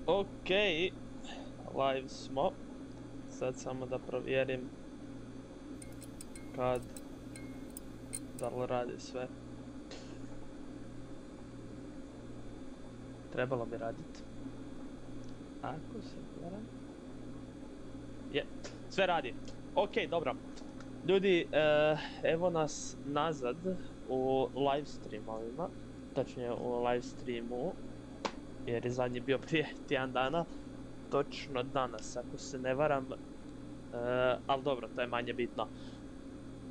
Ok, live smo. Sad samo da provjerim da li radi sve. Trebalo bi raditi. Ako se varam. Je, sve radi. Ok, dobro. Ljudi, evo nas nazad u live streamovima. Točnije u live streamu. Jer je zadnji bio prije tjedan dana. Točno danas, ako se ne varam. Ali dobro, to je manje bitno.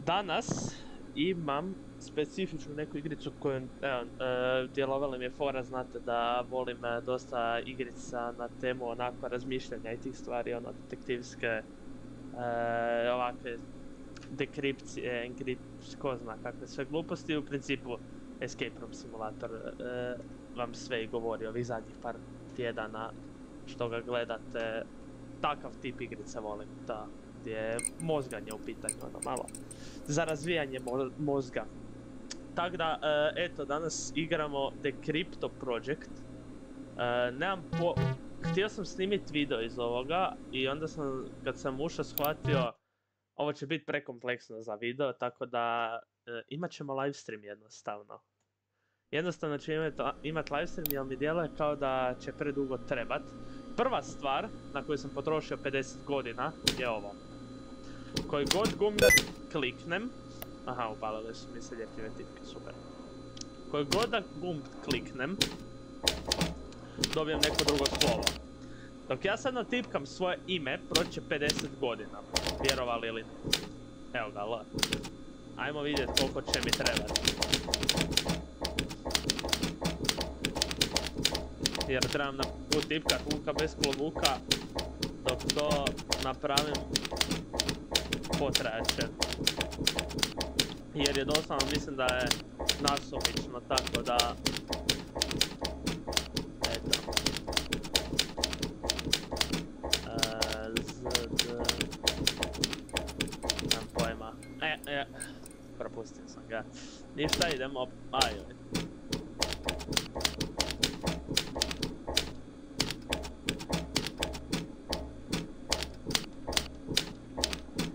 Danas imam specifičnu neku igricu koju, djelovala mi je fora, znate da volim dosta igrica na temu onako razmišljanja i tih stvari, ono detektivske, ovakve dekripcije, ko zna kakve sve gluposti, u principu Escape Room Simulator vam sve i govori ovih zadnjih par tjedana što ga gledate, takav tip igrice volim, da, gdje je mozganje u pitanju, ono malo, za razvijanje mozga. Tako da, eto, danas igramo The Crypto Project. Htio sam snimiti video iz ovoga i onda sam, kad sam ušao, shvatio ovo će biti prekompleksno za video, tako da imat ćemo livestream jednostavno. Jednostavno ću imat livestream jer mi djeluje kao da će predugo trebat. Prva stvar na koju sam potrošio 50 godina je ovo. Koji god gumbe kliknem... Aha, upalile su mi se ljepljive tipke, super. Koji god da gumb kliknem, dobijem neko drugo slovo. Dok ja sad natipkam svoje ime, proći će 50 godina. Vjerovali ili ne. Evo ga, L. Ajmo vidjeti koliko će mi trebati. Jer trebam utipkat lukabezklobuka, dok to napravim potrajaće. Jer je doslovno, mislim da je nasumično, tako da... Eto. Nemam pojma. Propustio sam ga. Ništa, idemo... Ajoj.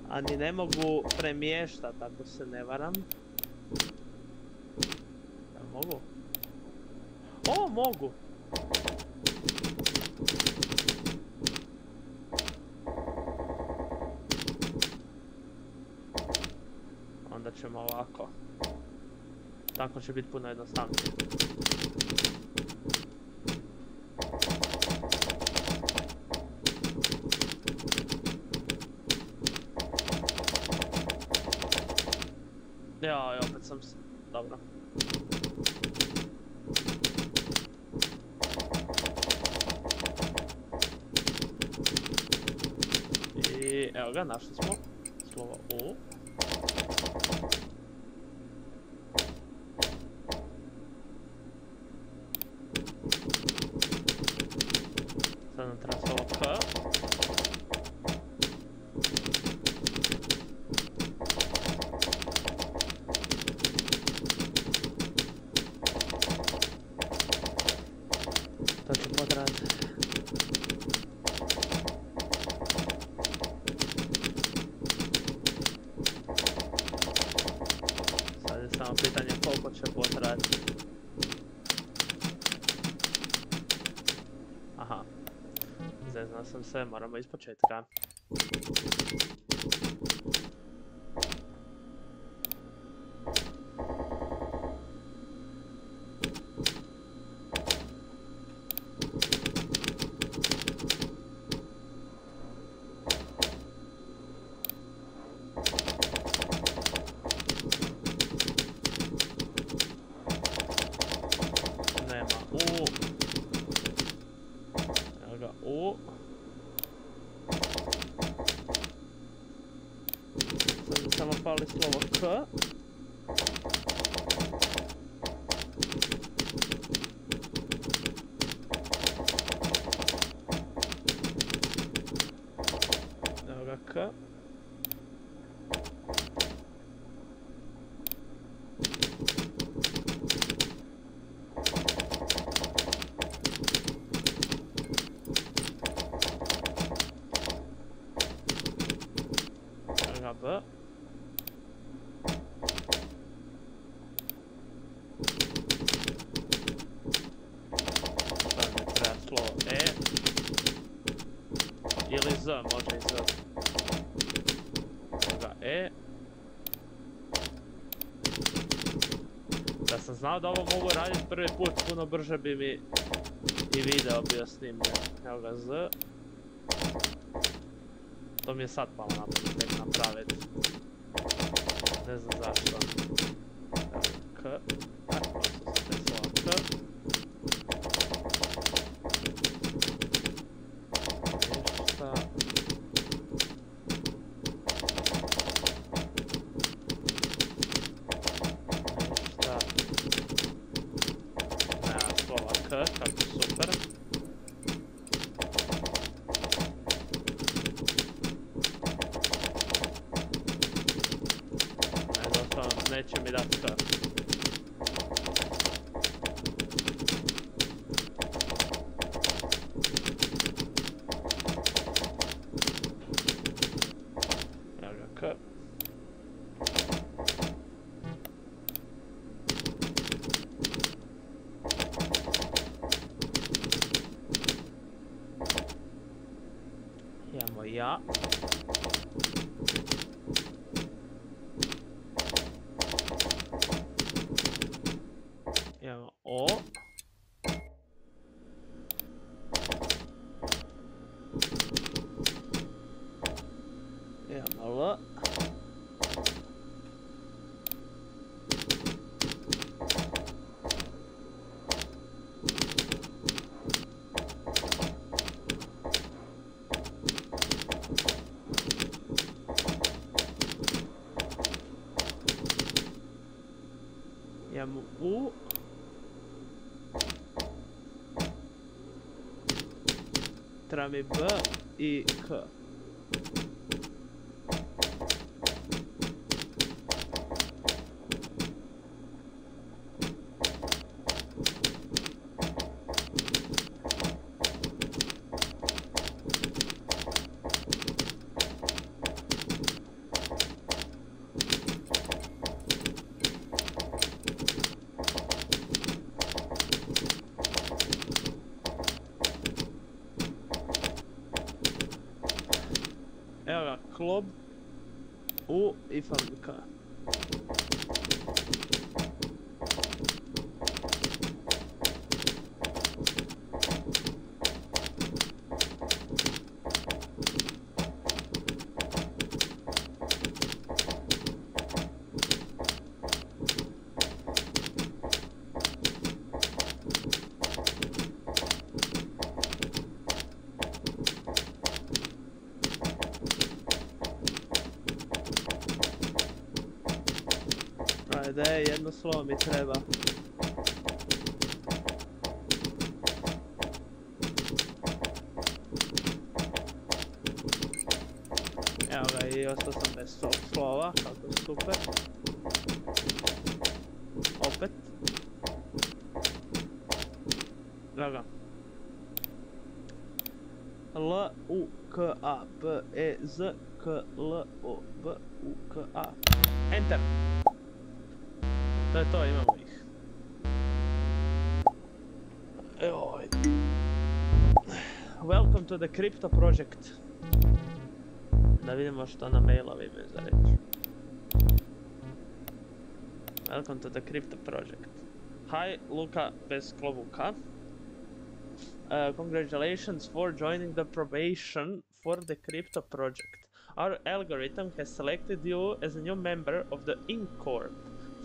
A ni ne mogu premještat, ako se ne varam. Ja mogu? O, mogu! Onda ćemo ovako. Tako će biti puno jednostavnije. Joj, opet sam se... Dobro. I evo ga, našli smo slovo U. Sad nam treba slovo K. To ću potrati. Sad je samo pitanje koliko će potrati. Aha. Zeznao sam se, moramo iz početka. sam znao da ovo mogu raditi prvi put, puno brže bi mi i video bio snimljen. Evo ga Z. To mi je sad palo na pamet tek napraviti. Ne znam zašto. K. Ovo se desilo K. Ništa. Kako super. Jednostavno neće mi dati K. Evo ga K. Imamo ja. Imamo O. Imamo L. Imamo U. Treba mi B i K. Evo ga, klob, U i fabrika. Ajde, jedno slovo mi treba. Evo ga, i ostao sam bez slova, kako super. Opet. Evo ga. L, U, K, A, B, E, Z, K, L, O, B, U, K, A. Enter! To je to, imamo ih. Joj. Welcome to the crypto project. Da vidimo što na mailovi imaju za reći. Welcome to the crypto project. Hi, lukabezklobukayt. Congratulations for joining the probation for the crypto project. Our algorithm has selected you as a new member of the Incorp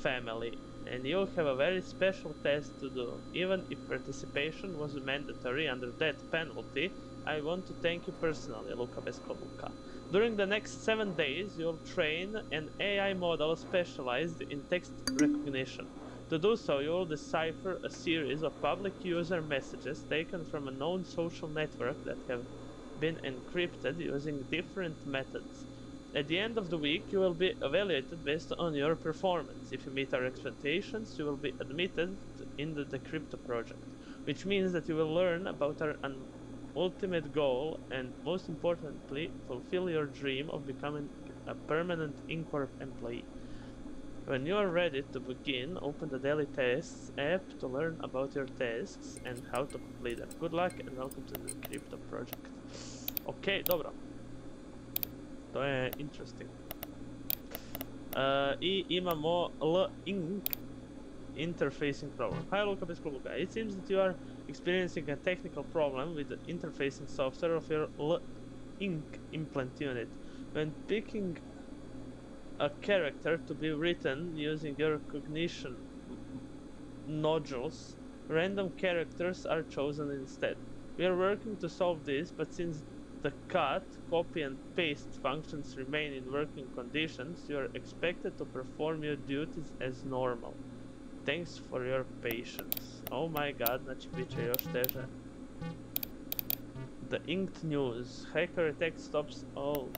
family, and you have a very special task to do. Even if participation was mandatory under death penalty, I want to thank you personally, lukabezklobukayt. During the next 7 days, you'll train an AI model specialized in text recognition. To do so, you will decipher a series of public user messages taken from a known social network that have been encrypted using different methods. At the end of the week, you will be evaluated based on your performance. If you meet our expectations, you will be admitted into the crypto project, which means that you will learn about our ultimate goal and, most importantly, fulfill your dream of becoming a permanent Incorp employee. When you are ready to begin, open the daily tasks app to learn about your tasks and how to complete them. Good luck and welcome to the crypto project. Ok, dobro. To je interesting. I imamo L-Ink interfacing problem. Hi lukabezklobukayt. It seems that you are experiencing a technical problem with the interfacing software of your ink implant unit. When picking a character to be written using your cognition nodules, random characters are chosen instead. We are working to solve this, but since the cut, copy and paste functions remain in working conditions, you are expected to perform your duties as normal. Thanks for your patience. Oh my god, znači bit će još teže. The inked news. Hacker attack stops all.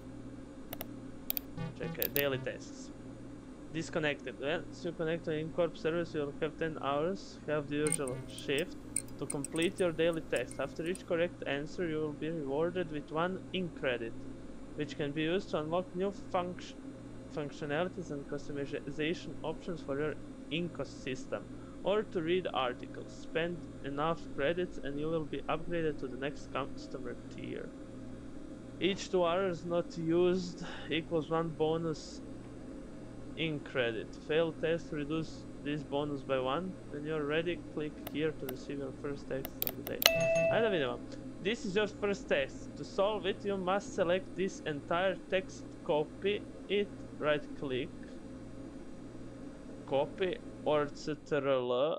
Čekaj, daily tasks. Disconnected. Once you connect to Incorp service, you will have 10 hours, have the usual shift, to complete your daily tasks. After each correct answer, you will be rewarded with 1 ink credit, which can be used to unlock new functionalities and customization options for your ecosystem, or to read articles. Spend enough credits and you will be upgraded to the next customer tier. Each 2 hours not used equals 1 bonus ink credit. Failed test, reduce this bonus by 1. When you're ready, click here to receive your first text of the day. Ajde vidimo. This is your first text. To solve it, you must select this entire text, copy it, right click, copy or ctrl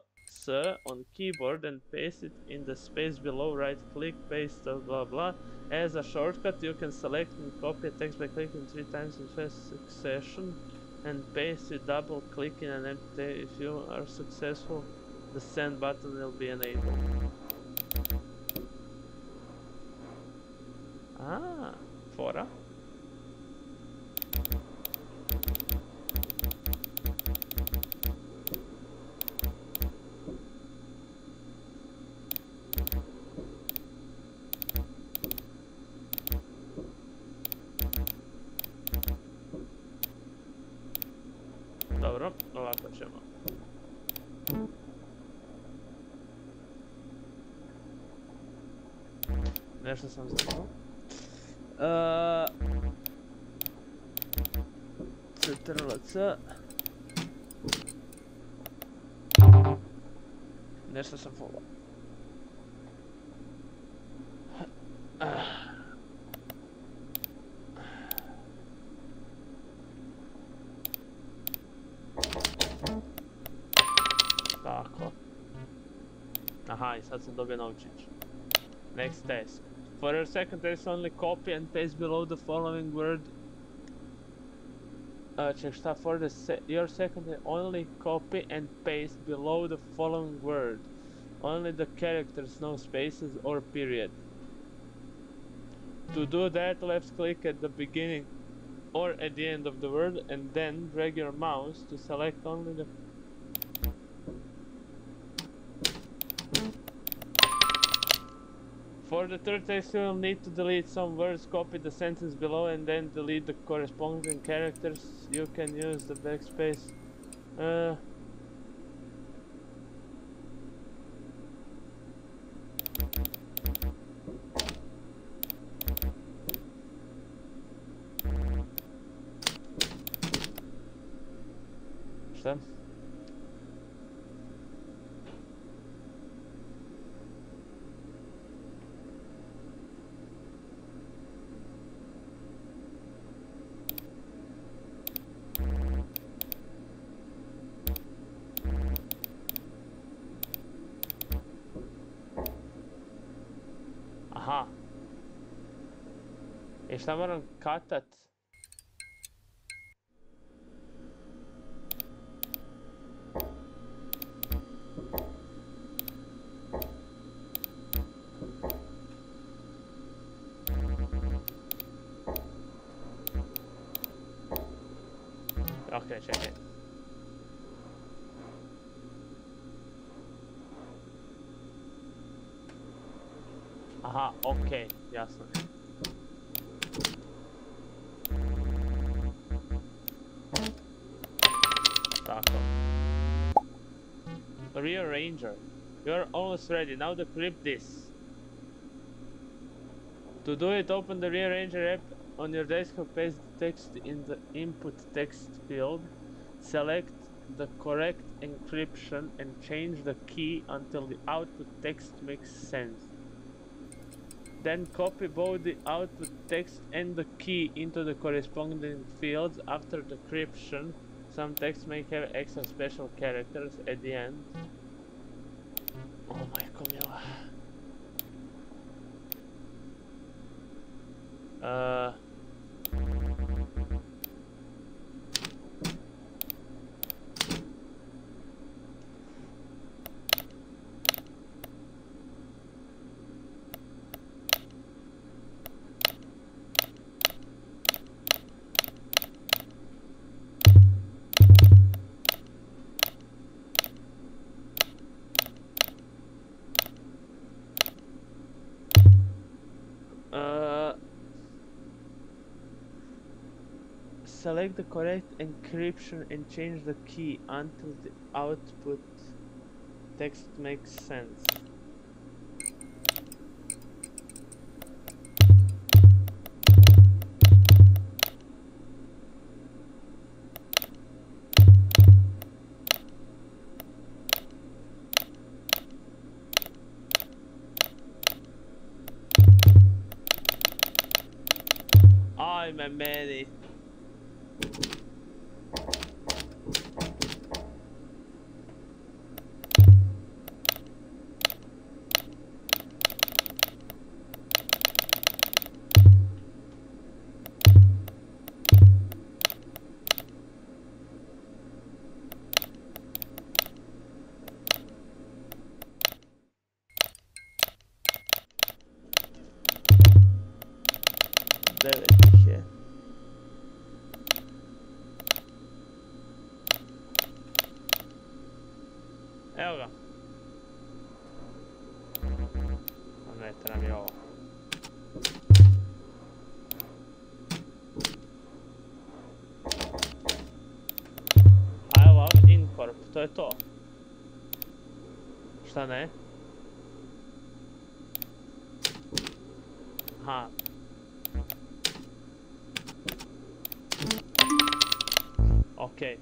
on keyboard and paste it in the space below, right click, paste, blah blah. As a shortcut, you can select and copy a text by clicking 3 times in fast succession and paste with double clicking an empty. If you are successful, the send button will be enabled. Ah, fora. Dobro, ovako ćemo. Nešto sam znao. Ctrl-C. Nešto sam follow. Tako. Aha, i sad sam dobio novčić. Next task. For your second task, only copy and paste below the following word. Check šta, for your second task, only copy and paste below the following word. Only the characters, no spaces or period. To do that, left click at the beginning or at the end of the word and then drag your mouse to select only the... For the third text, you will need to delete some words, copy the sentence below and then delete the corresponding characters. You can use the backspace. Šta? Aha. I šta moram katat? Ok, čekaj. Aha, okej, jasno. Tako. Rearranger. You're almost ready. Now decrypt this. To do it, open the Rearranger app on your desktop, paste the text in the input text field, select the correct encryption and change the key until the output text makes sense. Then copy both the output text and the key into the corresponding fields after decryption. Some text may have extra special characters at the end. Oh majko mila. Select the correct encryption and change the key until the output text makes sense. I'm a man. Evo ga. Ne treba mi ovo. I love Incorp, to je to. Šta ne? Aha. Okay.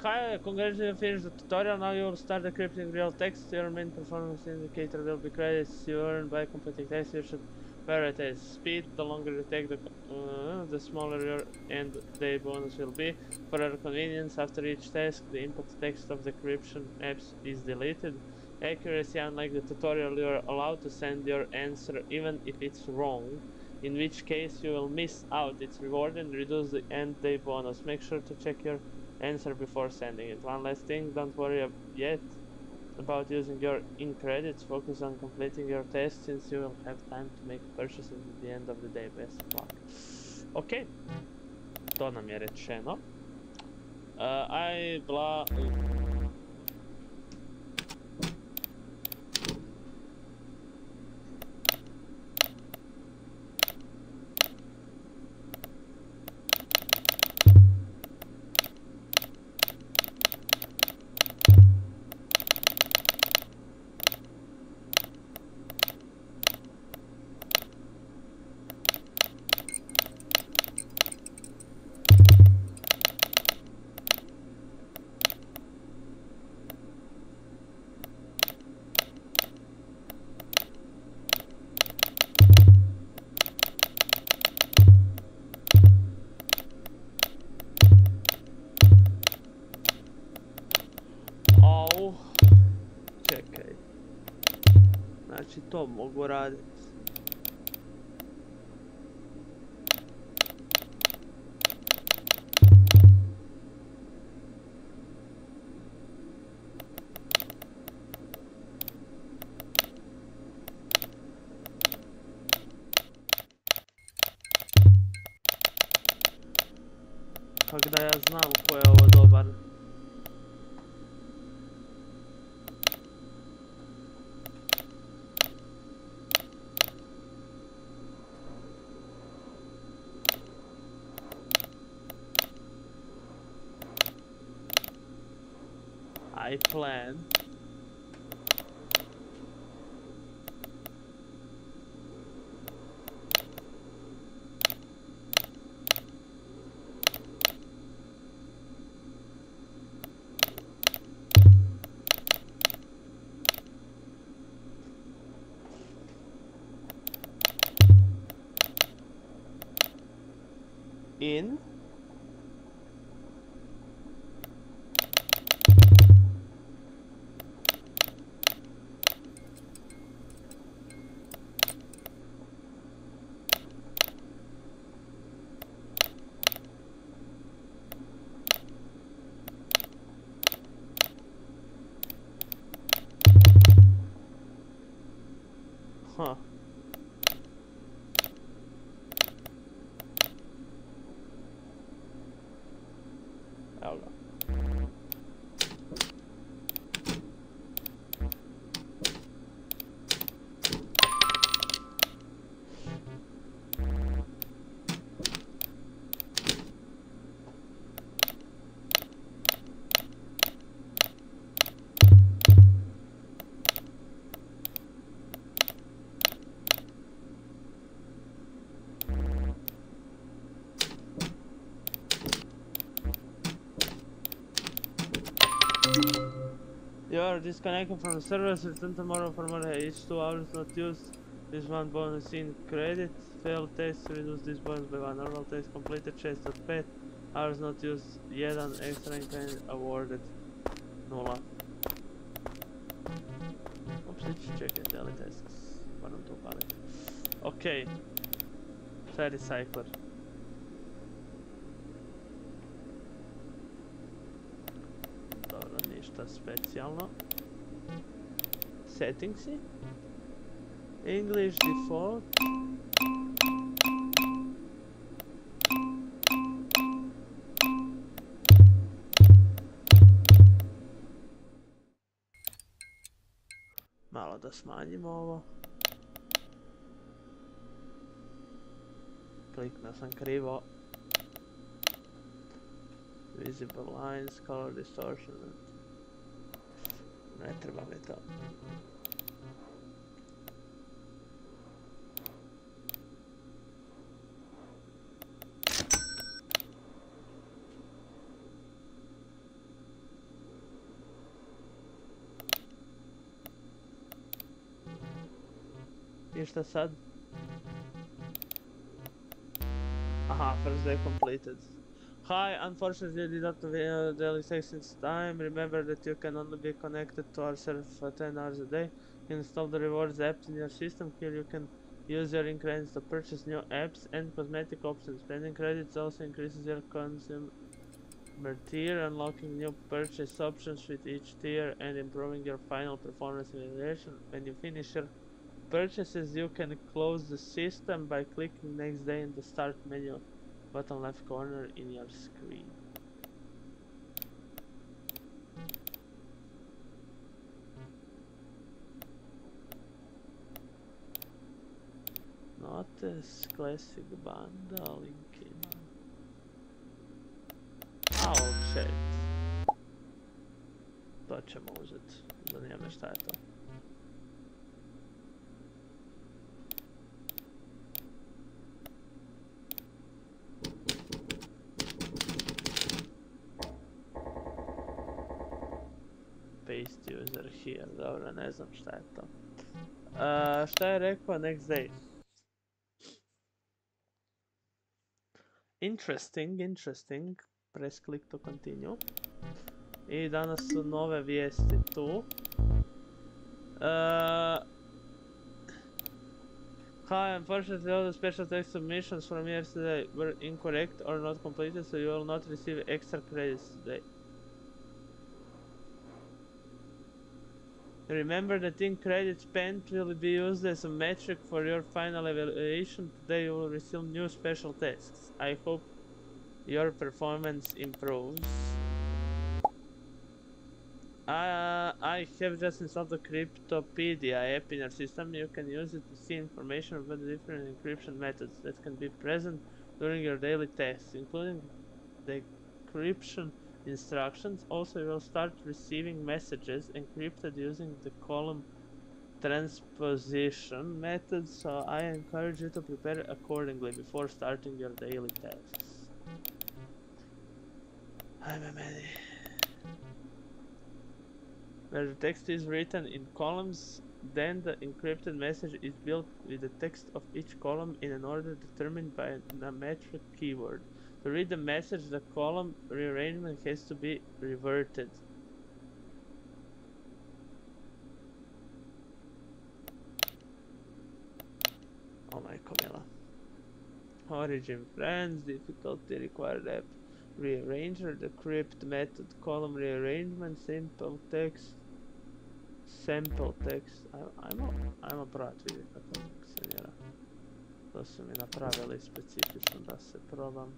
Hi, congratulations, you finished the tutorial. Now you will start decrypting real text. Your main performance indicator will be credits you earn by completing tests. You should prioritize speed. The longer you take, the smaller your end day bonus will be. For your convenience, after each task, the input text of the decryption apps is deleted. Accuracy: unlike the tutorial, you are allowed to send your answer even if it's wrong, in which case you will miss out its reward and reduce the end day bonus. Make sure to check your answer before sending it. One last thing, don't worry yet about using your in-credits. Focus on completing your test since you will have time to make purchases at the end of the day. Best of luck. Ok, to nam je rečeno. Čekaj. Znači to mogu raditi. Kako da ja znam ko je ovo dobar. I plan. in. Huh. Evo ga. You are disconnected from the service. Return tomorrow for more. Each 2 hours not used. This one bonus in credit. Failed test. Reduce this bonus by 1. Normal test completed. Chest of pet. Hours not used. 1 extra income awarded. 0. Ups, čekaj, daily tasks. Moram to upaliti. Ok. Šta je recycler? Dobro, ništa specijalno. Settingsi. English default. Malo da smanjimo ovo. Kliknuo sam krivo. Visible lines, color distortion. Ne treba mi to. I šta sad? Aha, first day completed. Hi, unfortunately you did not have daily sex since time. Remember that you can only be connected to our server for 10 hours a day. Install the rewards app in your system. Here you can use your credits to purchase new apps and cosmetic options. Spending credits also increases your consumer tier, unlocking new purchase options with each tier and improving your final performance evaluation. When you finish your purchases, you can close the system by clicking next day in the start menu, bottom left corner in your screen. Notice classic bundle linking. Oh shit. To ćemo uzeti. Zanima me šta je to. Paste user here, dobro, ne znam šta je to. Šta je rekao next day? Interesting. Press click to continue. I danas su nove vijesti tu. Hi, unfortunately all the special text submissions from yesterday were incorrect or not completed, so you will not receive extra credits today. Remember that in credit spent will be used as a metric for your final evaluation. Today you will receive new special tasks. I hope your performance improves. I have just installed the Cryptopedia app in your system. You can use it to see information about the different encryption methods that can be present during your daily tasks, including the encryption instructions. Also, you will start receiving messages encrypted using the column transposition method, so I encourage you to prepare accordingly before starting your daily tasks. I'm a man. Where the text is written in columns, then the encrypted message is built with the text of each column in an order determined by a metric keyword. To read the message, the column rearrangement has to be reverted. Oh my Camilla. Origin friends, difficulty required app rearranger, decrypt method, column rearrangement, simple text, sample text. Ajmo probati vidjeti kako to funkcionira. To su mi napravili specifično da se probam.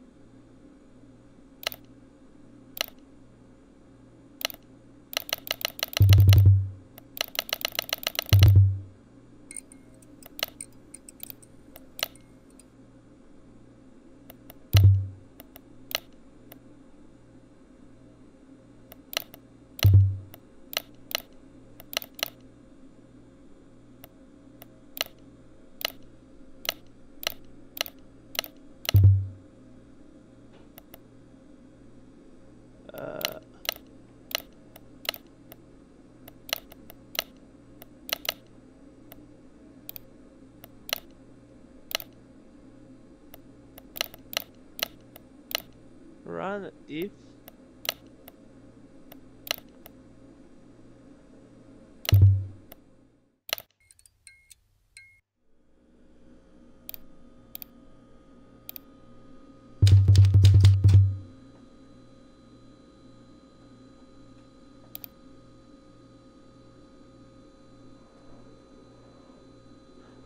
Run if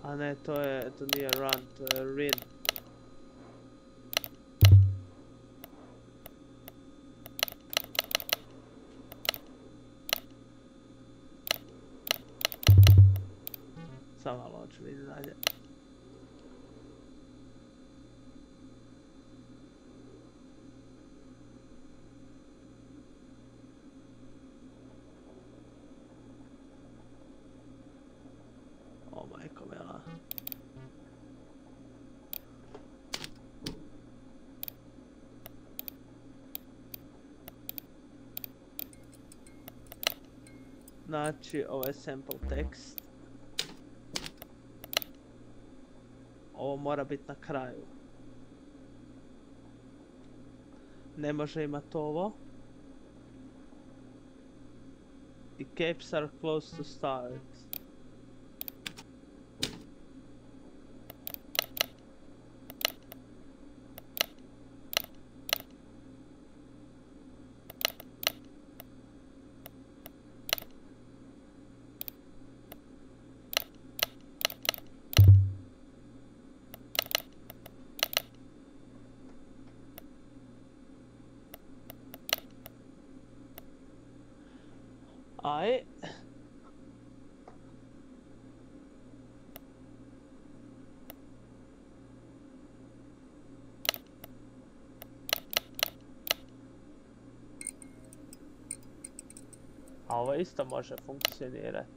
a ne, to nije run, to je rin. Samo malo ću vidjeti dalje. O majko mila. Znači, ovo je sample text. Ovo mora biti na kraju. Ne može imati ovo. I caps are close to start. Aj. A ovo isto može funkcionirati.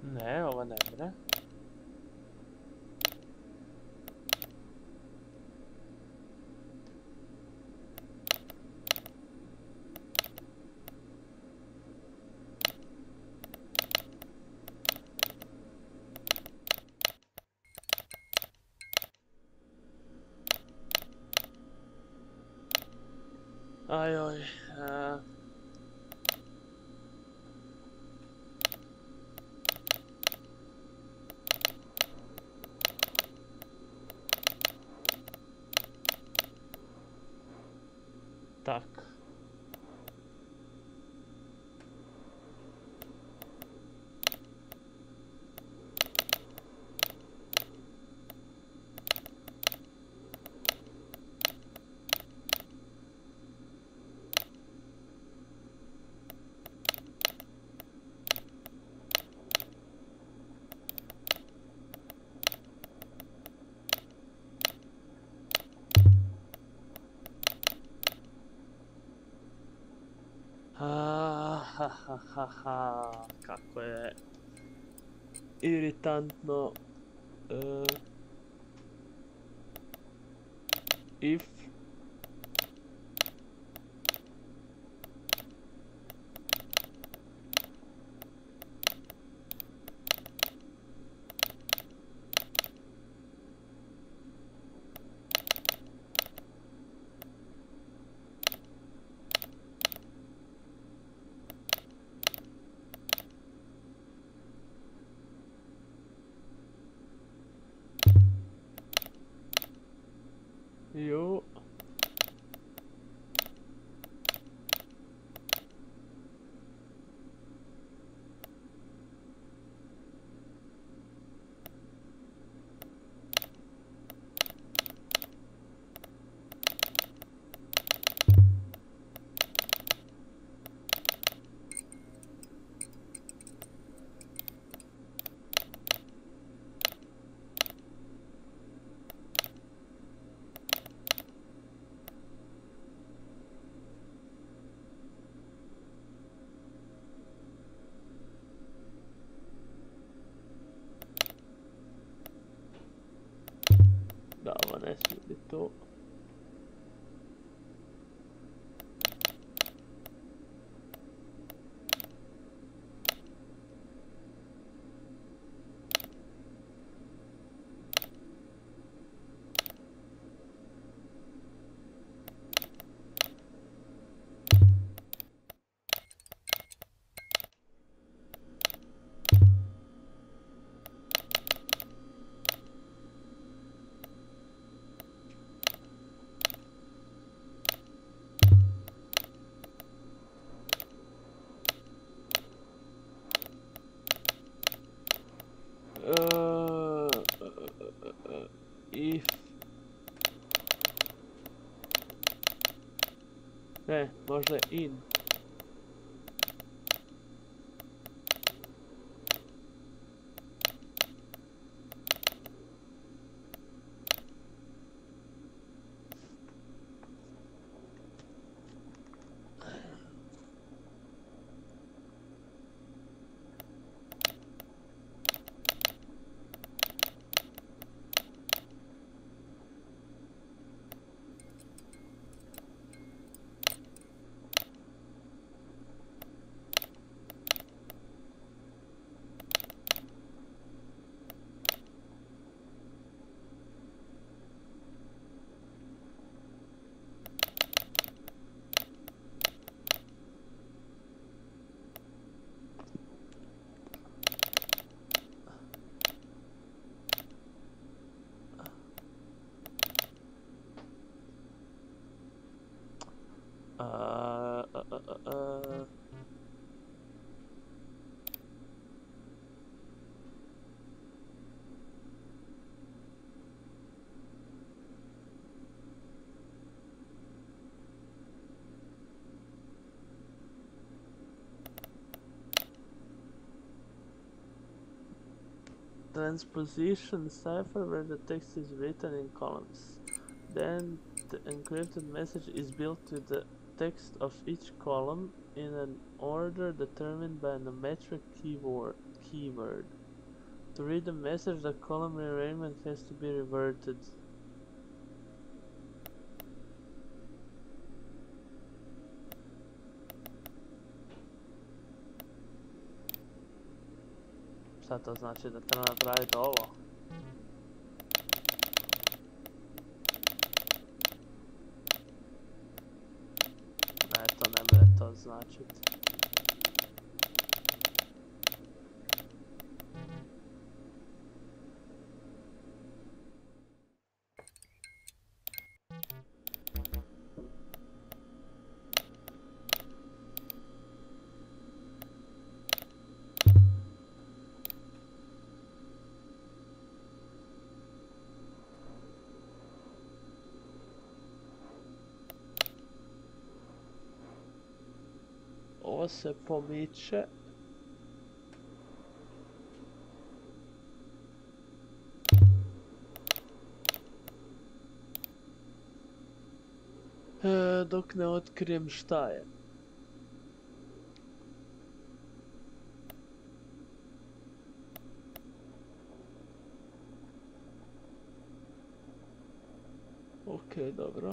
Ne, ovo ne mre. Ajoj. Tak. Ha, ha, ha, ha, ha. Kako je iritantno if you da, ovo ne smije biti tu. If ne, možda je in. Transposition cipher where the text is written in columns. Then the encrypted message is built with the text of each column in an order determined by a numeric keyword. To read the message, the column rearrangement has to be reverted. Šta to znači, da treba napraviti ovo? Ne, to ne bude to značiti. Ovo se pomiče. Dok ne otkrijem šta je. Ok, dobro.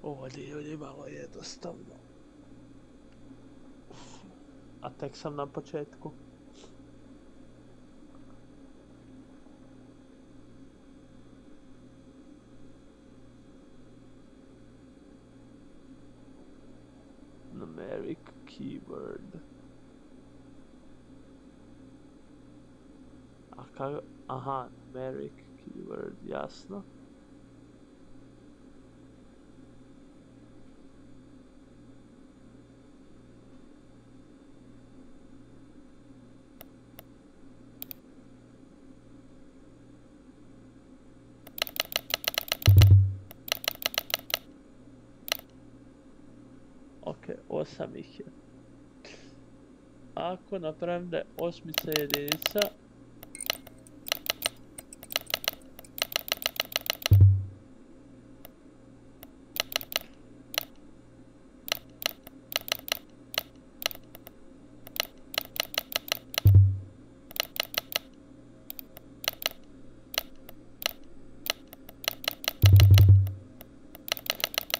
Ovdje je malo jednostavno. A tek sam na početku. Numeric keyword. A kako? Aha, numeric keyword, jasno. Ok, 8 ih je. Ako napravim da je osmica jedinica,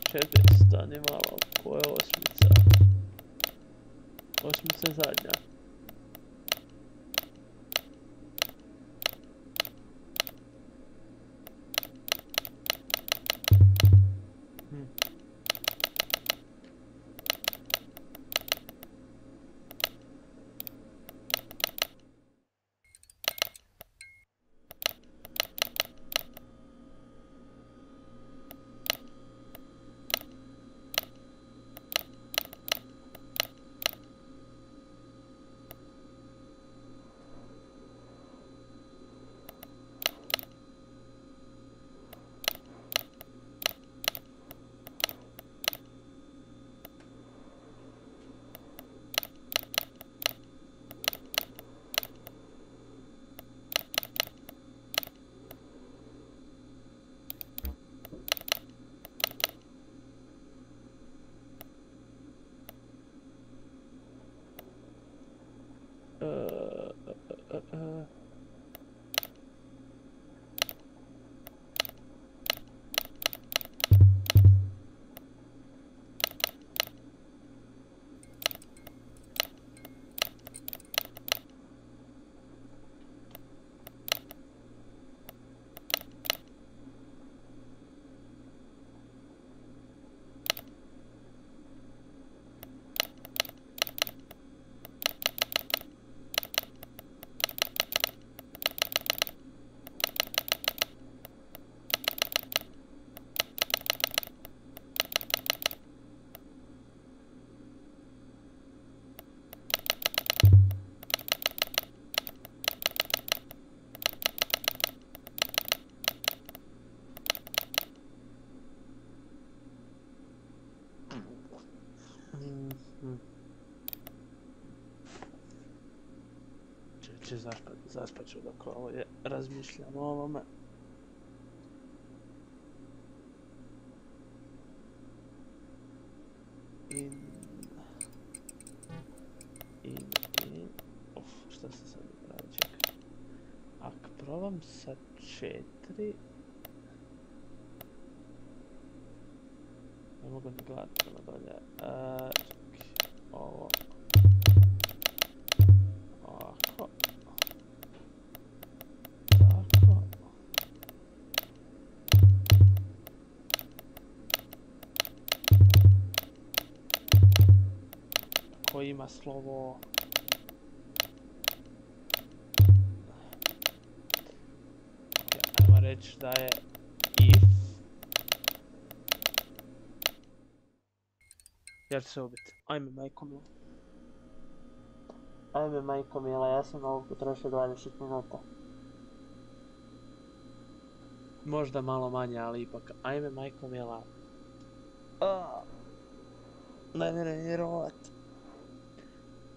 čekaj, stani malo, ko je osmica? Osmica je zadnja. Čeće zaspat ću dok ovo je, razmišljam o ovome. In. Šta se sad pravi, čekaj. Ako probam sa 4... Ne mogu ni gledati prema dolje. Čekaj, ovo. Ovako. Tako. Ko ima slovo... Ajmo reći da je if. Ja ću se ubiti. Ajme majko mila. Ajme majko mila, ja sam ovo potrošio 20 minuta. Možda malo manje, ali ipak. Ajme majko mila. Ne vjerujem vjerovat.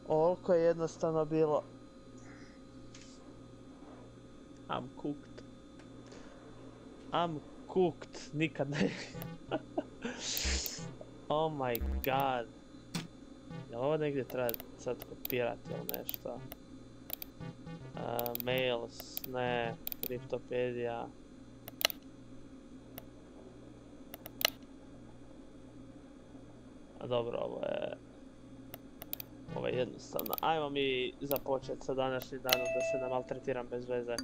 Ovoliko je jednostavno bilo. I'm cooked. I'm cooked. Nikad ne. Oh my god. Jel ovo negdje treba sad kopirati ili nešto? Mails, ne. Kriptopedija. A dobro, ovo je jednostavno. Ajmo mi započeti sa današnjim danom da se ne maltretiram bez veze.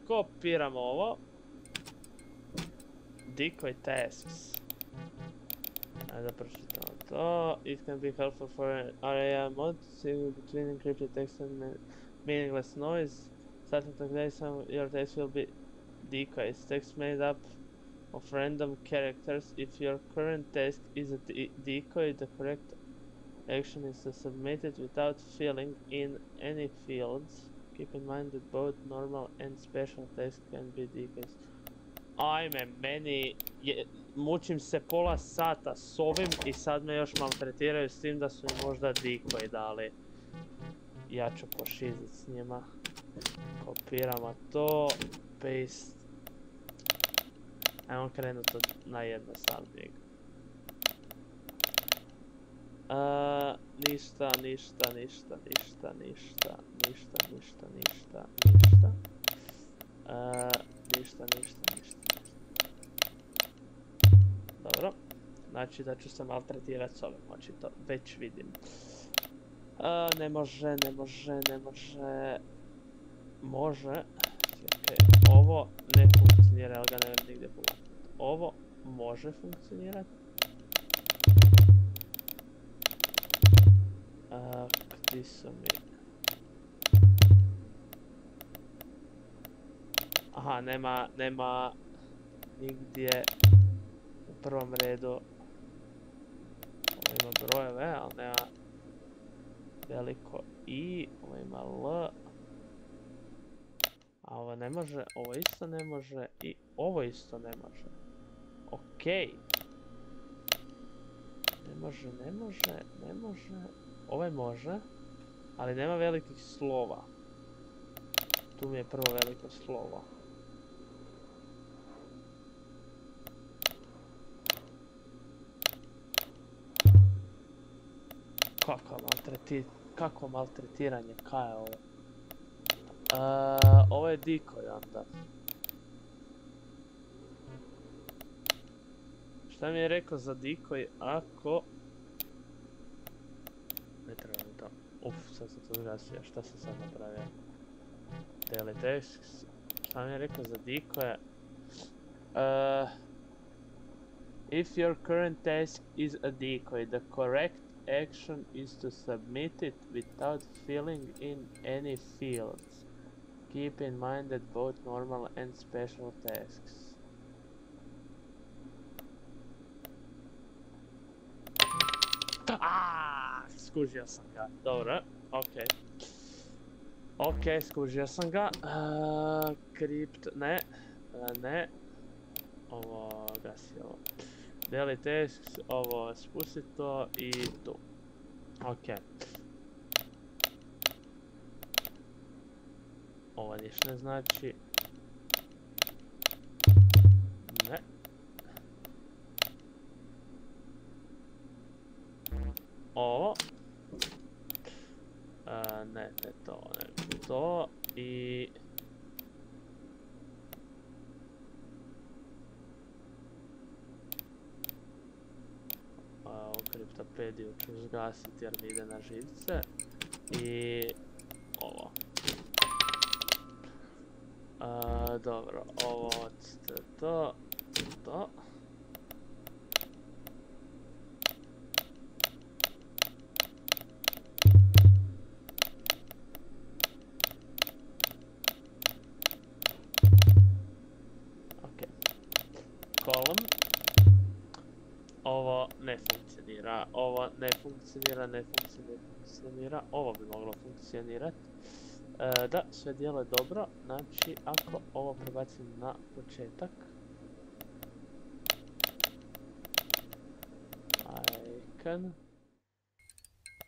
Kopiramo ovo. Decoy tasks. Ajde da pročitamo to. It can be helpful for an area mod, distinguishing between encrypted text and meaningless noise. Starting today, some of your text will be decoys. Text made up of random characters. If your current task is a decoy, the correct action is to submit it without filling in any fields. Keep in mind that both normal and special tasks can be decoys. Ajme, mučim se pola sata s ovim i sad me još maltretiraju s tim da su mi možda decoy dali. Ja ću pošizit s njima. Kopiramo to, paste. Ajmo krenuti od najjednostavnijeg. Ništa. Dobro. Znači da ću se maltretirat s ovim, očito. Već vidim. Ne može. Može. Čekaj, ovo ne funkcionira, ali ga ne vem nigdje pomaknuti. Ovo može funkcionirati. Gdje su mi? Aha, nema nigdje u prvom redu. Ovo ima brojeve, ali nema veliko I, ovo ima L. A ovo ne može, ovo isto ne može i ovo isto ne može. Okej. Ne može. Ovaj može, ali nema velikih slova. Tu mi je prvo veliko slovo. Kako maltretiranje, kaj je ovo? Ovo je decoy onda. Šta mi je rekao za decoy ako... Ne treba mi to. Sad sam to zgasio. Šta sam sad napravio? Daily tasks. Šta mi je rekao za decoy? If your current task is a decoy, the correct action is to submit it without filling in any fields. Keep in mind that both normal and special tasks. Skužio sam ga. Dobro, okej. Okej, skužio sam ga. Ne. Ovo, gasi ovo. Daily tasks, ovo, spusti to i tu. Okej. Ovo ništa ne znači. Ne. Ovo. Ne to i... Ovu kriptopediju ću zgasiti jer mi ide na živce. I... ovo. Dobro, ovo odste to. Column. Ovo ne funkcionira, ovo ne funkcionira, ovo bi moglo funkcionirati. Da, sve djeluje dobro, znači ako ovo prebacim na početak. Icon.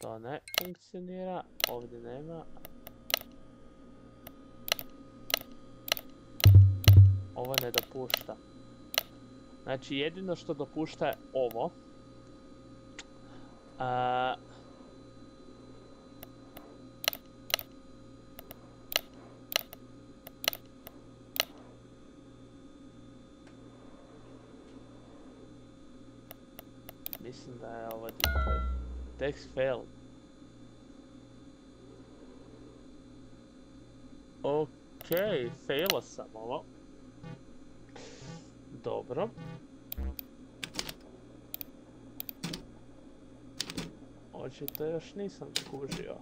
To ne funkcionira, ovdje nema. Ovo ne dopušta. Znači jedino što dopušta je ovo. A... Mislim da je ovo display. Text failed. Okej, failo sam ovo. Dobro. Očito još nisam skužio.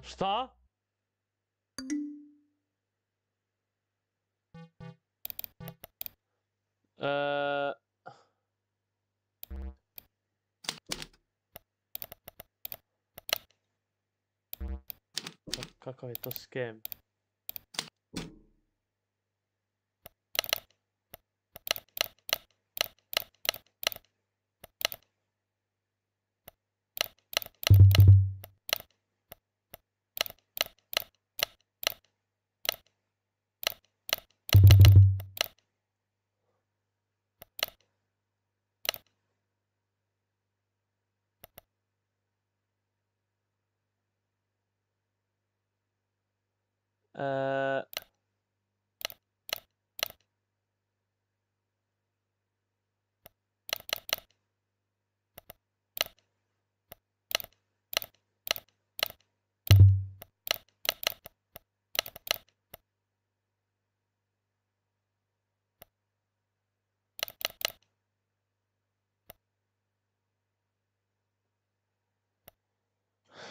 Šta? Kakav je to scam?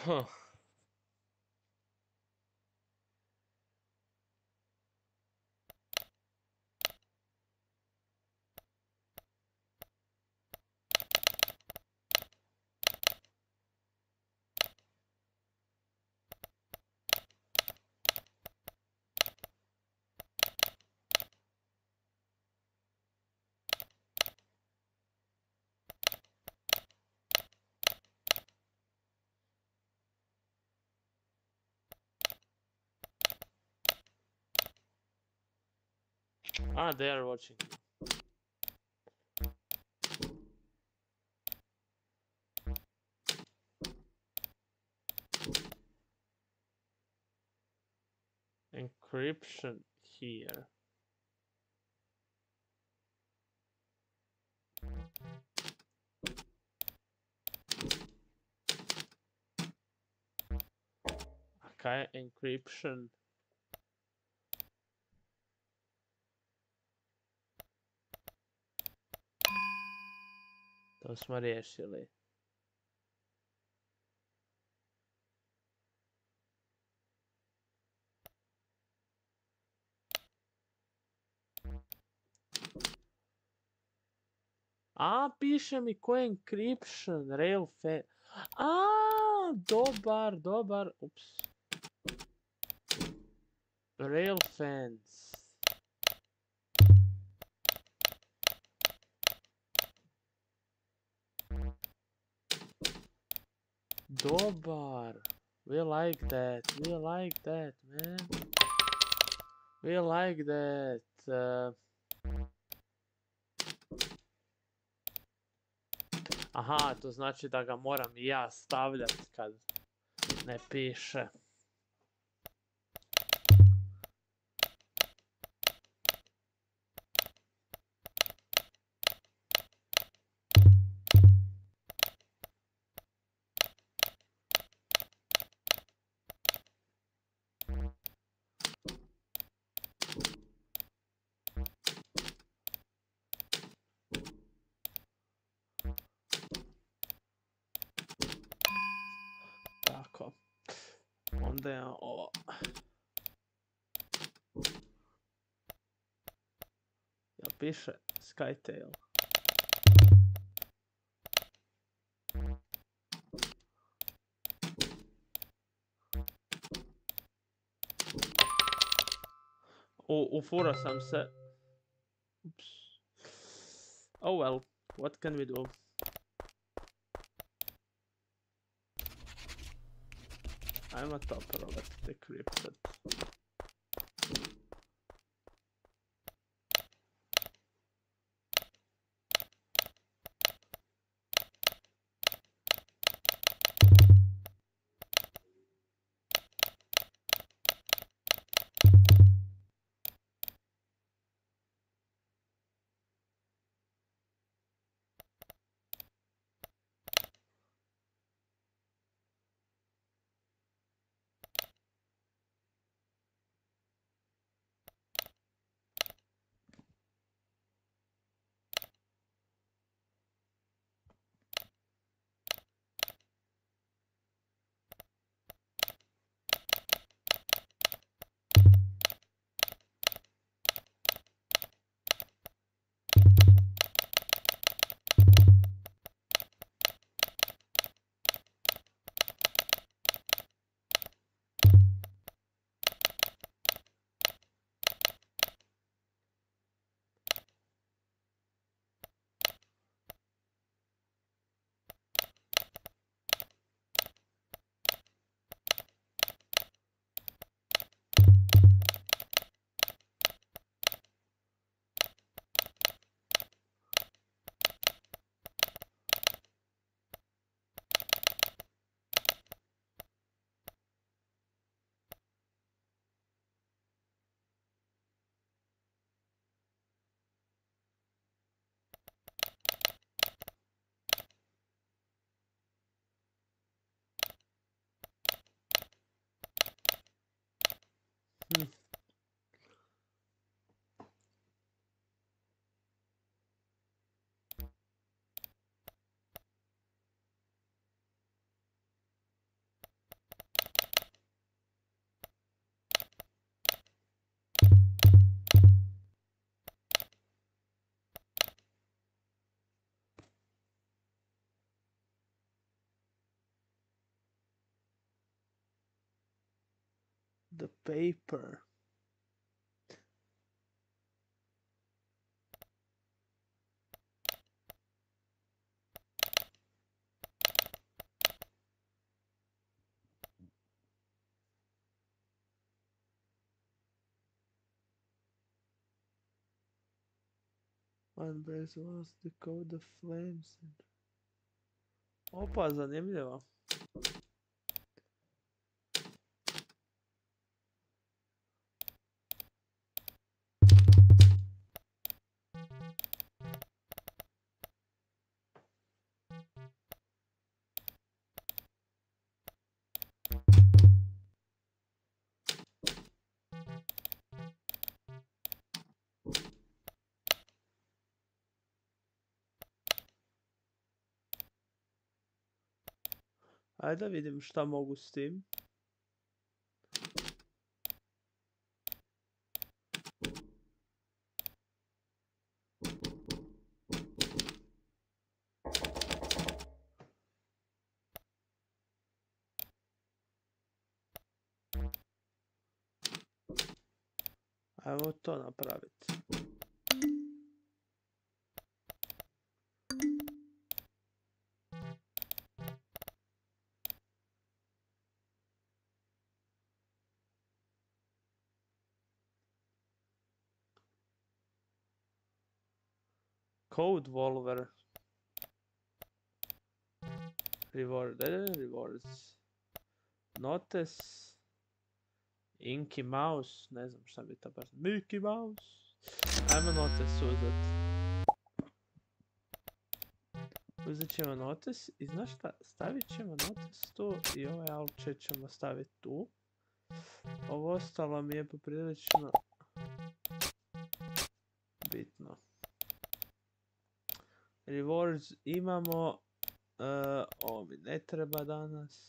Huh. Ah, they are watching. Encryption here. Okay, encryption. To smo riješili. A, piše mi ko encryption, rail fan. A, dobar, ups. Rail fans. Dobar. We like that, man. We like that. Aha, to znači da ga moram i ja stavljati kad ne piše. Tako. Onda je ovo. Jel piše Skytail? Ufura sam se. Ups. Oh well, what can we do? Ajmo to probati decrypted. The paper. One breath was the code of flames. Opa, zanimljivo. Ajde da vidim šta mogu s tim. Ajmo to napraviti. Code Volver. Rewards. Notes. Inky Mouse. Ne znam šta bi to baš. Mickey Mouse. Ajmo notes uzet. Uzet ćemo notes i znaš šta? Stavit ćemo notes tu i ovaj alče ćemo staviti tu. Ovo ostalo mi je poprilično bitno. Rewards imamo. Ovo mi ne treba danas.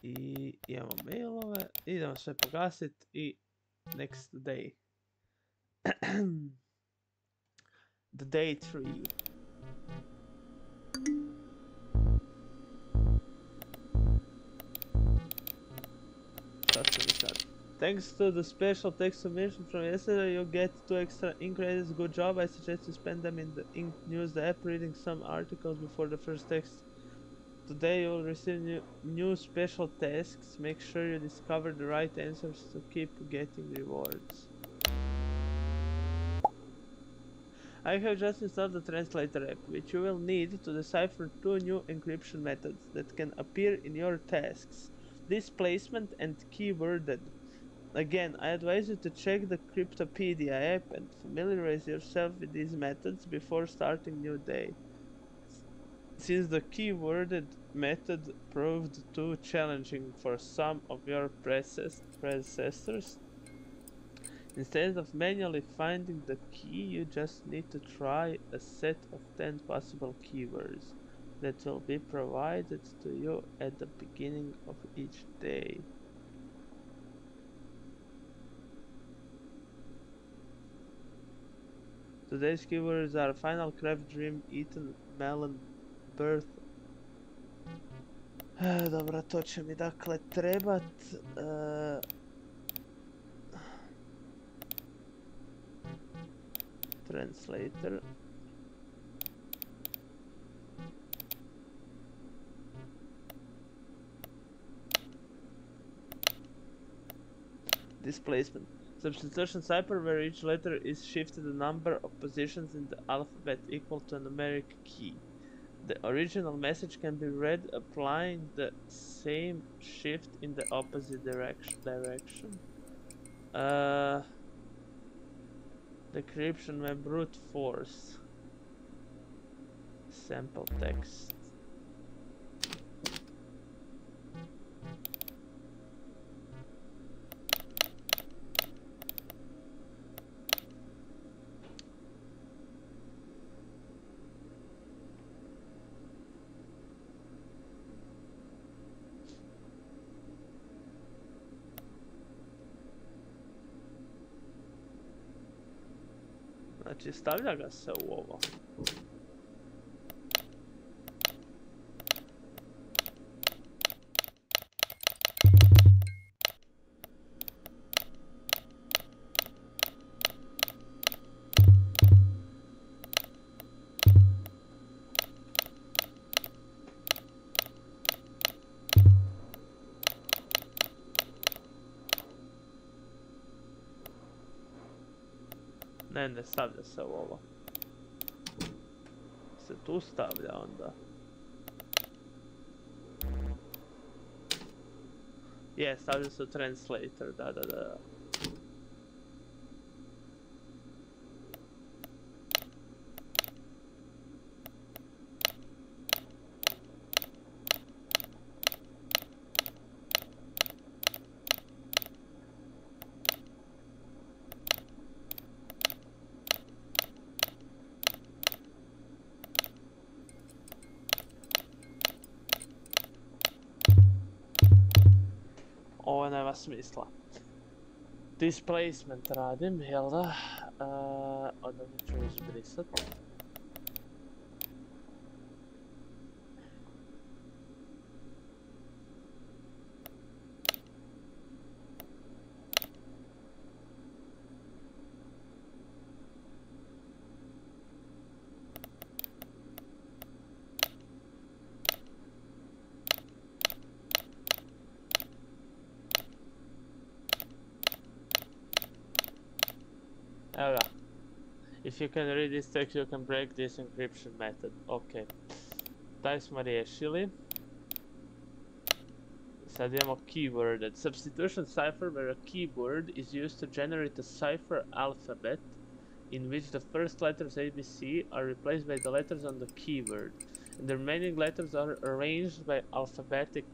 I imamo mailove, idemo sve pogasiti i next day. The day 3. Šta će mi sad? Thanks to the special text submission from yesterday, you get 2 extra ink credits. Good job. I suggest you spend them in the Ink News app reading some articles before the first text. Today you will receive new special tasks. Make sure you discover the right answers to keep getting rewards. I have just installed the translator app, which you will need to decipher 2 new encryption methods that can appear in your tasks: displacement and keyworded. Again, I advise you to check the Cryptopedia app and familiarize yourself with these methods before starting new day. Since the keyworded method proved too challenging for some of your predecessors, instead of manually finding the key, you just need to try a set of 10 possible keywords that will be provided to you at the beginning of each day. Today's keywords are final craft, dream, eaten, melon, birth. Dobra, to će mi dakle trebat. Translator. Displacement. Substitution cipher, where each letter is shifted a number of positions in the alphabet equal to a numeric key. The original message can be read applying the same shift in the opposite direction. Decryption by brute force. Sample text. Znači, stavlja ga se u ovo. Ne stavlja se u ovo. Se tu stavlja onda. Je, stavlja se u translator, da. Ovo nema smisla. Displacement radim, jel da? Odavno ću izbrisat. Evo ga. If you can read this text, you can break this encryption method. Ok. Taj smo riješili. Sad imamo keyworded. Substitution cipher, where a keyword is used to generate a cipher alphabet in which the first letters ABC are replaced by the letters on the keyword, and the remaining letters are arranged by alphabetic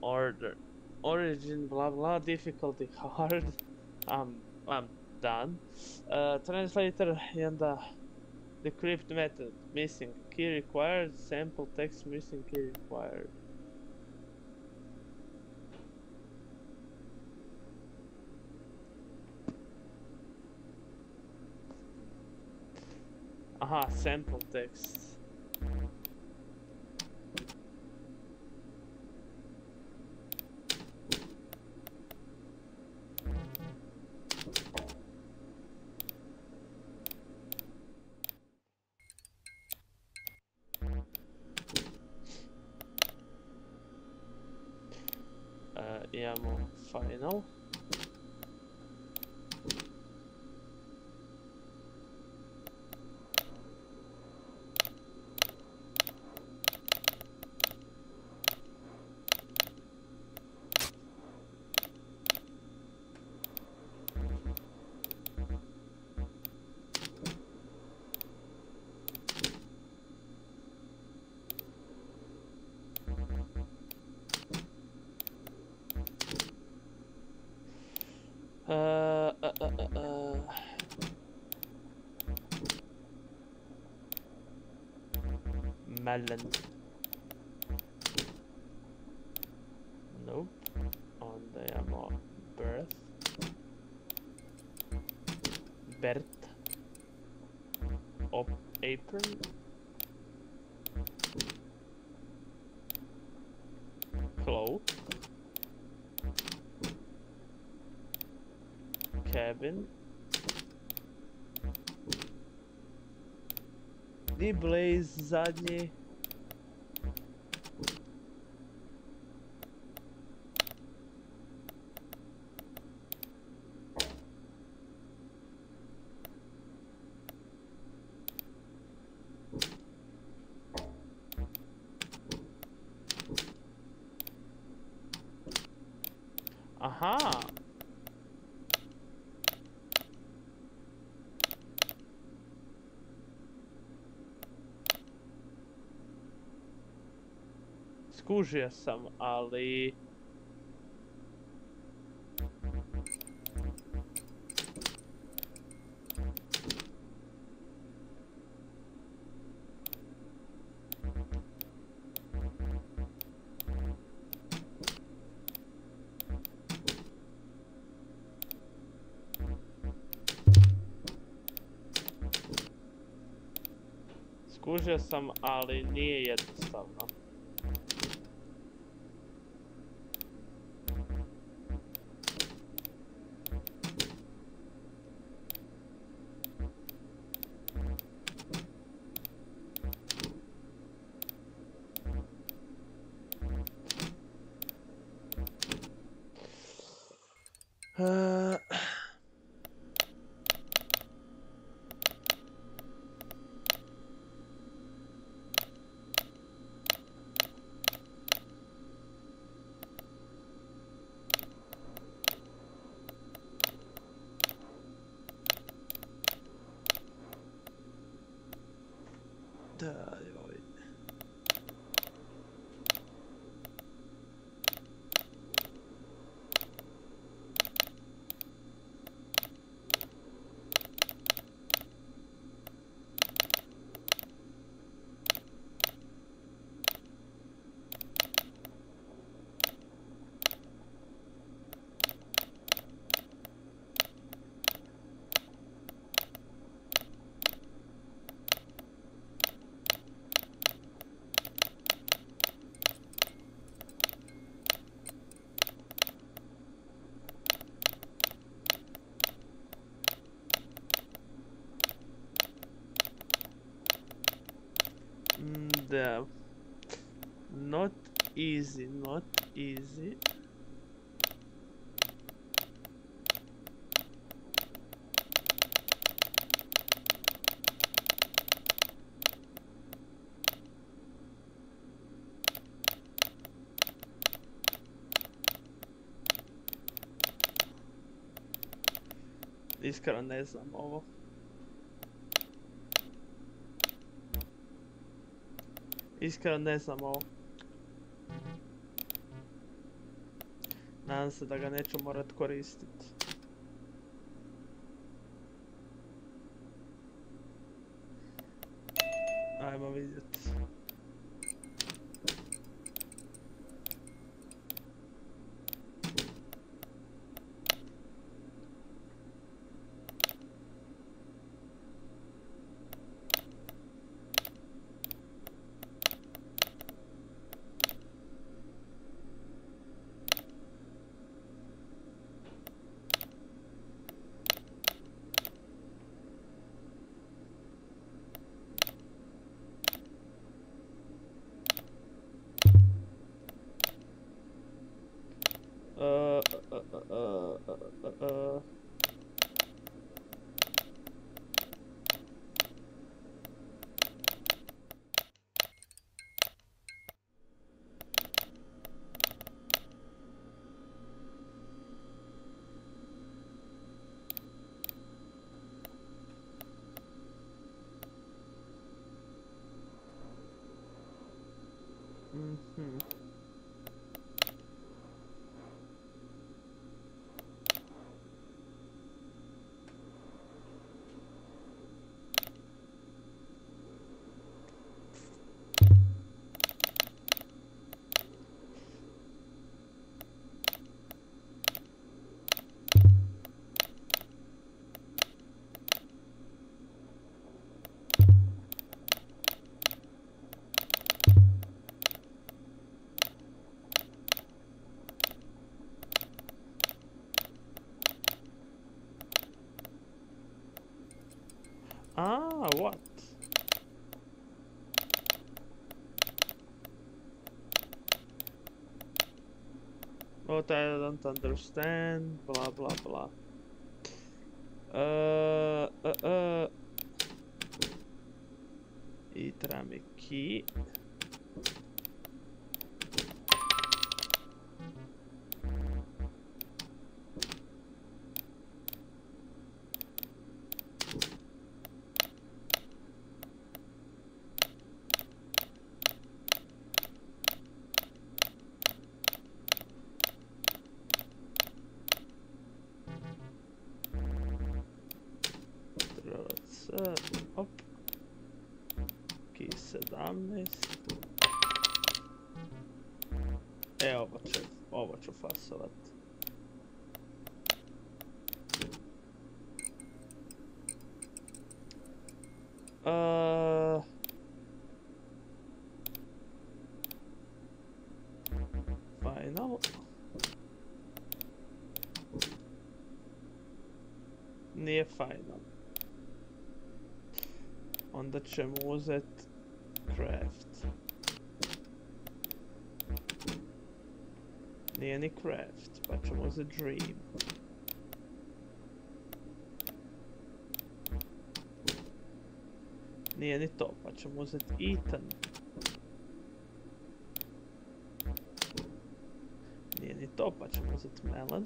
order. Origin, blah blah, difficulty hard. I'm done. Translator i onda decrypt method, missing key required, sample text missing key required. Aha, sample text. Imamo final. Melon. Nope. Onda imamo birth. Bert. Apron. Cloak. Cabin. Di Blaze zadnji. Aha. Skužio sam, ali... Skužio sam, ali nije jednostavno. Da, joj. Da. Not easy, not easy. Iskreno ne znam ovo. Iskreno ne znam ovo. Nadam se da ga neću morat koristiti. Ajmo vidjeti. Mhm. Ah, what? What I don't understand, blah blah blah. I treba mi key. Op. Key 17. Ovo ću fasovat. Final. Nije final. Onda ćemo uzet craft. Nije ni craft, pa ćemo uzet dream. Nije ni to, pa ćemo uzet eaten. Nije ni to, pa ćemo uzet melon.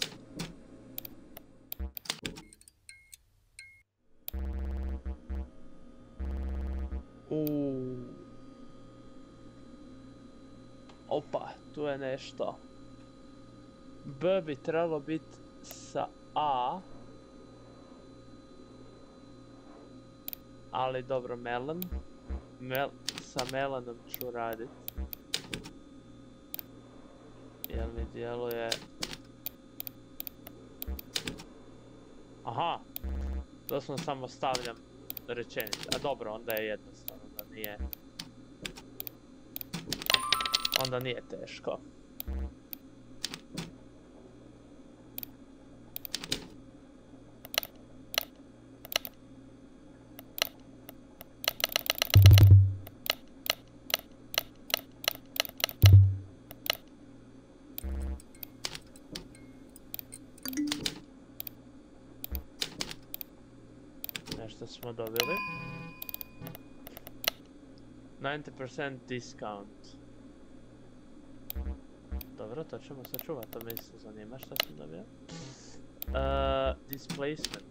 Opa, tu je nešto. B bi trebalo biti sa A. Ali dobro, melon. Sa melonom ću radit. Jel mi djeluje... Aha! Doslovno samo stavljam rečenicu. A dobro, onda je jednostavno, da nije... Onda nije teško. Nešto smo dobili. 90% discount. Dobro, to ćemo sačuvati, to me isto zanima šta sam dobio. Displacement.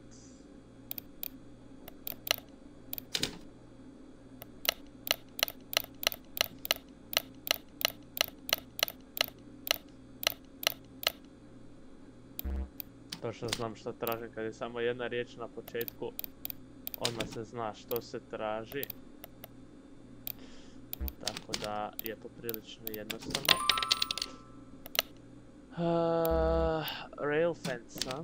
Točno znam što tražim, kad je samo jedna riječ na početku, odmah se zna što se traži. Tako da je poprilično jednostavno. Rail fence, a?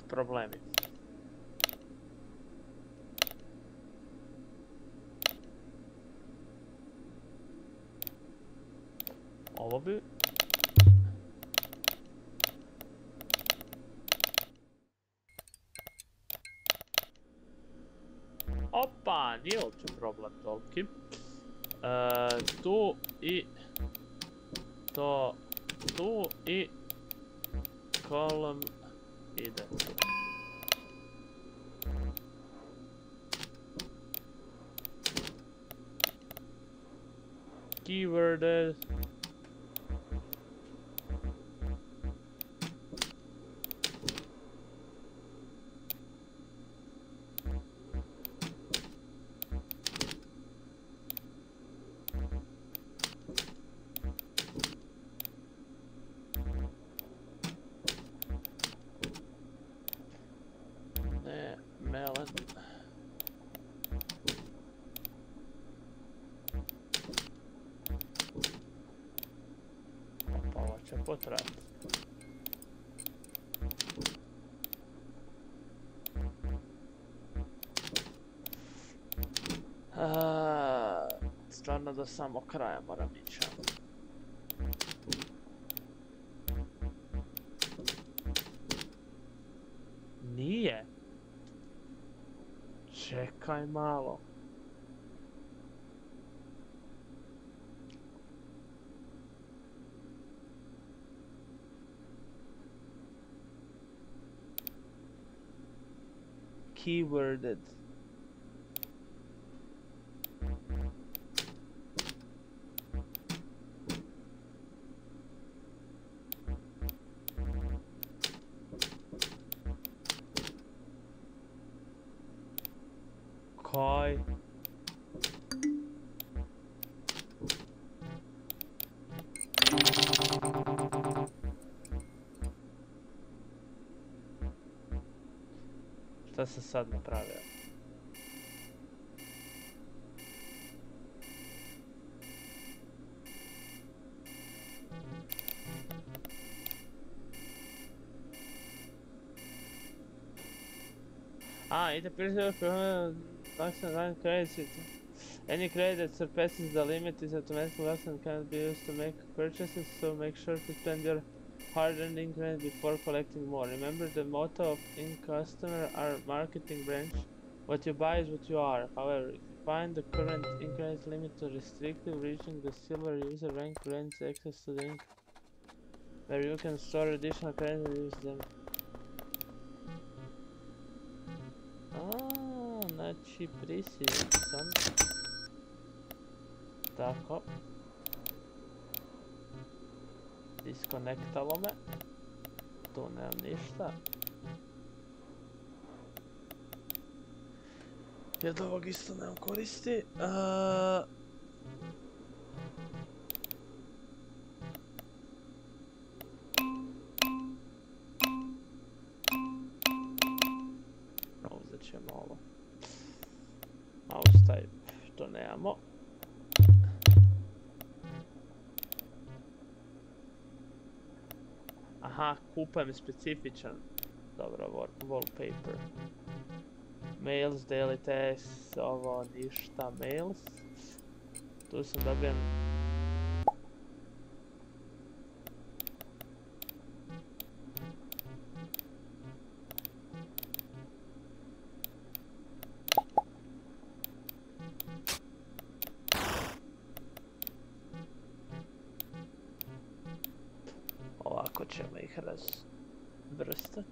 Problemi. Ovo bi... Opa, nije uopće problem toliki. Tu i to, tu i column ide. Keyword. Melon. Opa, ovo će potrati. Stvarno do samog kraja moram ići. Nije. Čekaj malo. Keyworded. Kaj? Šta sam sad napravio? Ide credits. Any credit that surpasses the limit is automatically lost and cannot be used to make purchases, so make sure to spend your hard-earned ink credit before collecting more. Remember the motto of Ink Customer, our marketing branch: what you buy is what you are. However, if you find the current ink credit limit too restrictive, reaching the silver user rank grants access to the ink where you can store additional credits and use them. Znači, prisiljen sam. Tako. Diskonektalo me. Tu nemam ništa. I od ovog isto nemam koristi. Uzet ćemo ovo. Mouse type, to nemamo. Aha, kupujem specifičan. Dobro, wallpaper. Mails, daily tasks, ovo ništa, mails. Tu sam dobijem. Ovako ćemo ih razvrstat.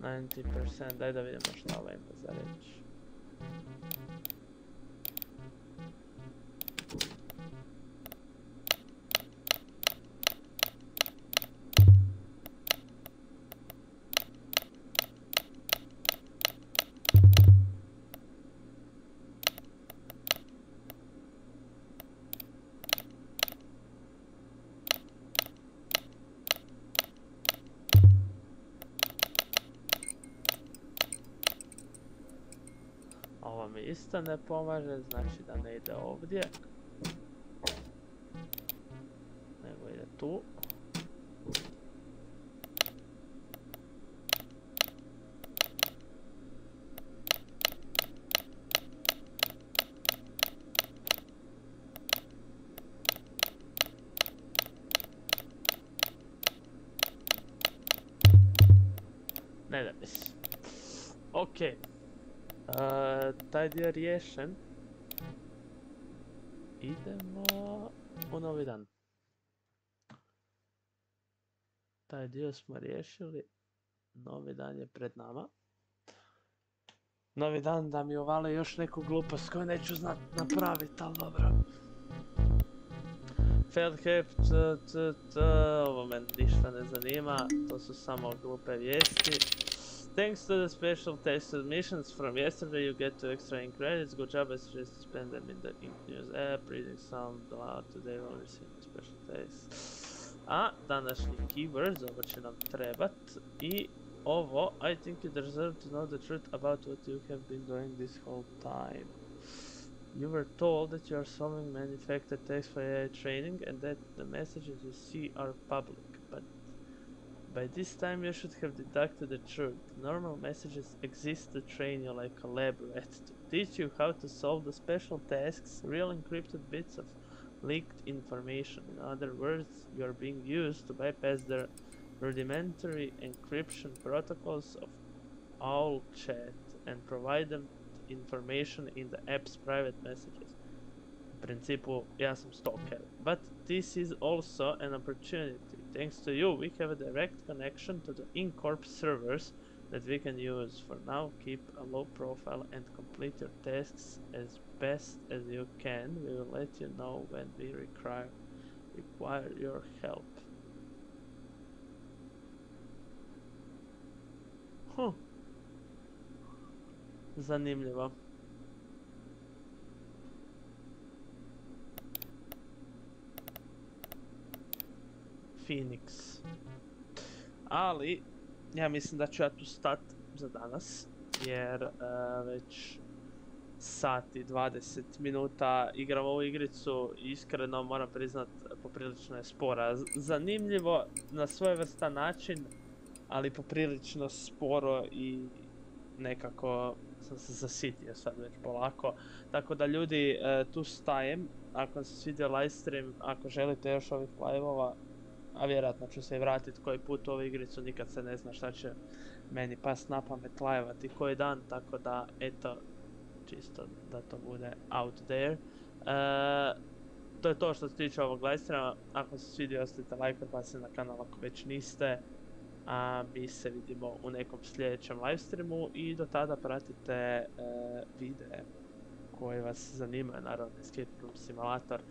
90%, daj da vidimo šta ovo ima za reći. Ovo mi isto ne pomaže, znači da ne ide ovdje. Nego ide tu. Ne da mi se. Ok. Taj dio riješen. Idemo u novi dan. Taj dio smo riješili. Novi dan je pred nama. Novi dan da mi uvale još neku glupost koju neću znat napravit, ali dobro. Failed cap, ovo me ništa ne zanima, to su samo glupe vijesti. Thanks to the special test submissions from yesterday, you get 2 extra ink credits. Good job, I suggest to spend them in the Ink News app. Reading some aloud today while receiving special test. A današnji keywords, ovo će nam trebat. I ovo, I think you deserve to know the truth about what you have been doing this whole time. You were told that you are solving many factor tests for AI training and that the messages you see are public, but by this time you should have deducted the truth. Normal messages exist to train you like a lab rat, to teach you how to solve the special tasks, real encrypted bits of leaked information. In other words, you are being used to bypass the rudimentary encryption protocols of all chat and provide them information in the app's private messages. U principu, ja sam stalker. But this is also an opportunity. Thanks to you, we have a direct connection to the Incorp servers that we can use. For now, keep a low profile and complete your tasks as best as you can. We will let you know when we require your help. Zanimljivo. Phoenix. Ali, ja mislim da ću ja tu stat za danas, jer već sat i 20 minuta igram ovu igricu i iskreno moram priznat poprilično je spora. Zanimljivo na svojevrstan način, ali poprilično sporo i nekako sam se zasitio sad već polako. Tako da ljudi, tu stajem. Ako vam se svidio livestream, ako želite još ovih live-ova, a vjerojatno ću se i vratit koji put u ovu igricu, nikad se ne zna šta će meni past na pamet live-ati koji dan, tako da eto, čisto da to bude out there. To je to što se tiče ovog livestreama. Ako se svidio, ostavite like, pretplatite na kanal ako već niste. A mi se vidimo u nekom sljedećem livestreamu i do tada pratite videe koji vas zanimaju, naravno Escape Room Simulator,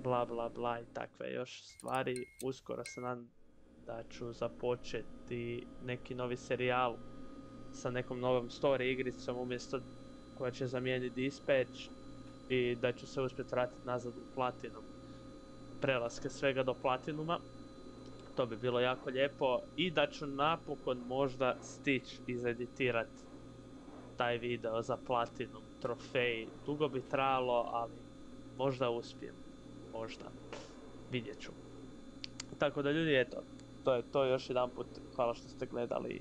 bla bla bla i takve još stvari. Uskoro se nadam da ću započeti neki novi serijal sa nekom novom story igricom umjesto koja će zamijeniti Dispatch i da ću se uspjeti vratiti nazad u Platinum. Prelaske svega do Platinuma. To bi bilo jako lijepo i da ću napokon možda stići izeditirat taj video za Platinum trofej. Dugo bi trajalo, ali možda uspijem. Možda. Vidjet ću. Tako da ljudi, eto, to je to još jedan put. Hvala što ste gledali.